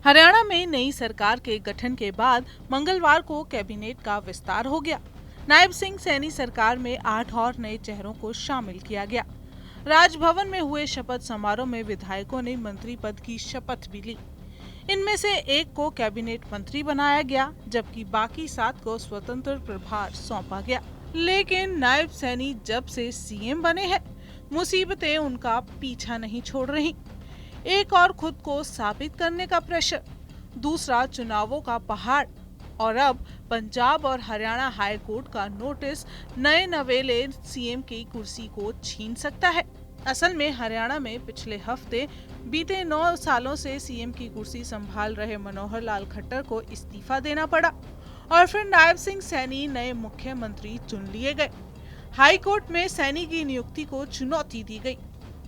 हरियाणा में नई सरकार के गठन के बाद मंगलवार को कैबिनेट का विस्तार हो गया। नायब सिंह सैनी सरकार में 8 और नए चेहरों को शामिल किया गया। राजभवन में हुए शपथ समारोह में विधायकों ने मंत्री पद की शपथ भी ली। इनमें से एक को कैबिनेट मंत्री बनाया गया, जबकि बाकी 7 को स्वतंत्र प्रभार सौंपा गया। लेकिन नायब सैनी जब से सीएम बने हैं, मुसीबतें उनका पीछा नहीं छोड़ रही। एक और खुद को साबित करने का प्रेशर, दूसरा चुनावों का पहाड़ और अब पंजाब और हरियाणा हाई कोर्ट का नोटिस नए नवेले सीएम की कुर्सी को छीन सकता है। असल में हरियाणा में पिछले हफ्ते बीते 9 सालों से सीएम की कुर्सी संभाल रहे मनोहर लाल खट्टर को इस्तीफा देना पड़ा और फिर नायब सिंह सैनी नए मुख्यमंत्री चुन लिए गए। हाई कोर्ट में सैनी की नियुक्ति को चुनौती दी गई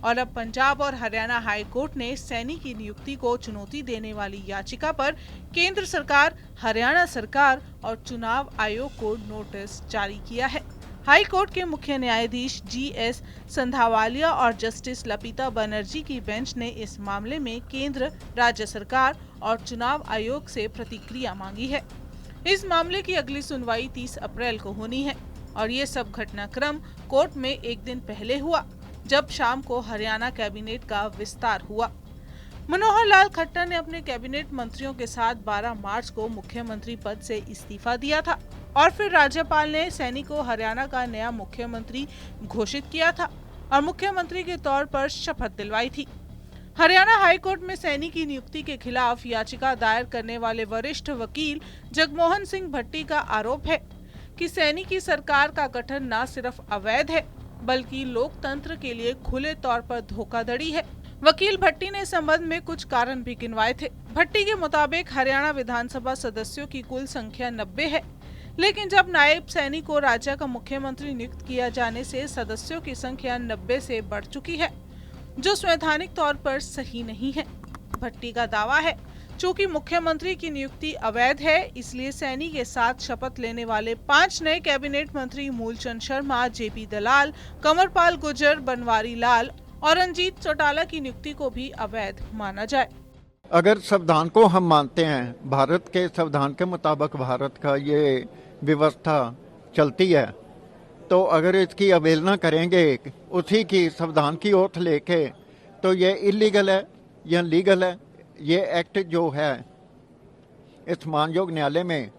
और अब पंजाब और हरियाणा हाई कोर्ट ने सैनी की नियुक्ति को चुनौती देने वाली याचिका पर केंद्र सरकार, हरियाणा सरकार और चुनाव आयोग को नोटिस जारी किया है। हाई कोर्ट के मुख्य न्यायाधीश जीएस संधावालिया और जस्टिस लपिता बनर्जी की बेंच ने इस मामले में केंद्र, राज्य सरकार और चुनाव आयोग से प्रतिक्रिया मांगी है। इस मामले की अगली सुनवाई 30 अप्रैल को होनी है और ये सब घटनाक्रम कोर्ट में एक दिन पहले हुआ, जब शाम को हरियाणा कैबिनेट का विस्तार हुआ। मनोहर लाल खट्टर ने अपने कैबिनेट मंत्रियों के साथ 12 मार्च को मुख्यमंत्री पद से इस्तीफा दिया था और फिर राज्यपाल ने सैनी को हरियाणा का नया मुख्यमंत्री घोषित किया था और मुख्यमंत्री के तौर पर शपथ दिलवाई थी। हरियाणा हाईकोर्ट में सैनी की नियुक्ति के खिलाफ याचिका दायर करने वाले वरिष्ठ वकील जगमोहन सिंह भट्टी का आरोप है कि सैनी की सरकार का गठन न सिर्फ अवैध है, बल्कि लोकतंत्र के लिए खुले तौर पर धोखाधड़ी है। वकील भट्टी ने इस संबंध में कुछ कारण भी गिनवाए थे। भट्टी के मुताबिक हरियाणा विधानसभा सदस्यों की कुल संख्या 90 है, लेकिन जब नायब सैनी को राज्य का मुख्यमंत्री नियुक्त किया जाने से सदस्यों की संख्या 90 से बढ़ चुकी है, जो संवैधानिक तौर पर सही नहीं है। भट्टी का दावा है, चूंकि मुख्यमंत्री की नियुक्ति अवैध है, इसलिए सैनी के साथ शपथ लेने वाले 5 नए कैबिनेट मंत्री मूलचंद शर्मा, जेपी दलाल, कंवरपाल गुर्जर, बनवारी लाल और रंजीत चौटाला की नियुक्ति को भी अवैध माना जाए। अगर संविधान को हम मानते हैं, भारत के संविधान के मुताबिक भारत का ये व्यवस्था चलती है, तो अगर इसकी अवहेलना करेंगे उसी की संविधान की ओथ लेके, तो ये इलीगल है या लीगल है। ये एक्ट जो है इस मानयोग न्यायालय में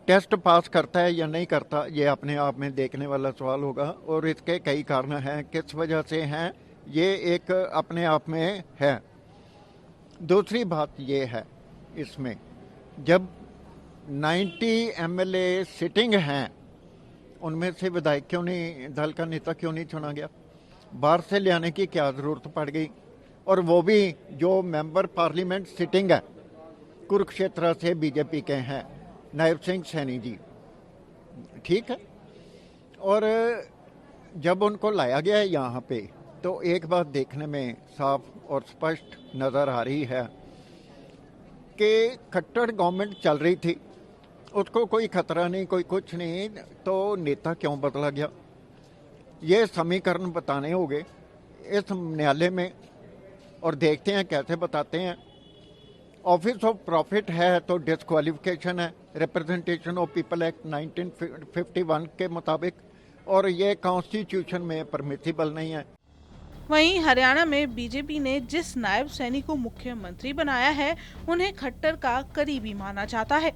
टेस्ट पास करता है या नहीं करता, ये अपने आप में देखने वाला सवाल होगा और इसके कई कारण हैं, किस वजह से हैं, ये एक अपने आप में है। दूसरी बात ये है, इसमें जब 90 एमएलए सिटिंग हैं, उनमें से विधायक क्यों नहीं, दल का नेता क्यों नहीं चुना गया? बाहर से ले आने की क्या ज़रूरत पड़ गई? और वो भी जो मेंबर पार्लियामेंट सिटिंग है, कुरुक्षेत्र से बीजेपी के हैं, नायब सिंह सैनी जी, ठीक है। और जब उनको लाया गया है यहाँ पे, तो एक बात देखने में साफ और स्पष्ट नज़र आ रही है कि खट्टर गवर्नमेंट चल रही थी, उसको कोई खतरा नहीं, कोई कुछ नहीं, तो नेता क्यों बदला गया? ये समीकरण बताने होंगे इस न्यायालय में और देखते हैं कैसे बताते हैं। ऑफिस ऑफ प्रॉफिट है तो डिस्क्वालिफिकेशन है रिप्रेजेंटेशन ऑफ पीपल एक्ट 1951 के मुताबिक, और ये कॉन्स्टिट्यूशन में परमिसिबल नहीं है। वहीं हरियाणा में बीजेपी ने जिस नायब सैनी को मुख्यमंत्री बनाया है, उन्हें खट्टर का करीबी माना जाता है।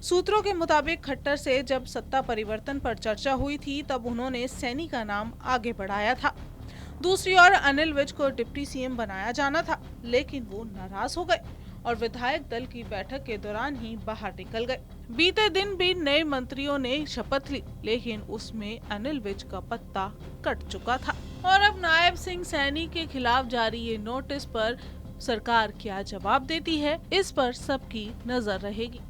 सूत्रों के मुताबिक खट्टर से जब सत्ता परिवर्तन पर चर्चा हुई थी, तब उन्होंने सैनी का नाम आगे बढ़ाया था। दूसरी ओर अनिल विज को डिप्टी सीएम बनाया जाना था, लेकिन वो नाराज हो गए और विधायक दल की बैठक के दौरान ही बाहर निकल गए। बीते दिन भी नए मंत्रियों ने शपथ ली, लेकिन उसमें अनिल विज का पत्ता कट चुका था। और अब नायब सिंह सैनी के खिलाफ जारी ये नोटिस पर सरकार क्या जवाब देती है, इस पर सबकी नजर रहेगी।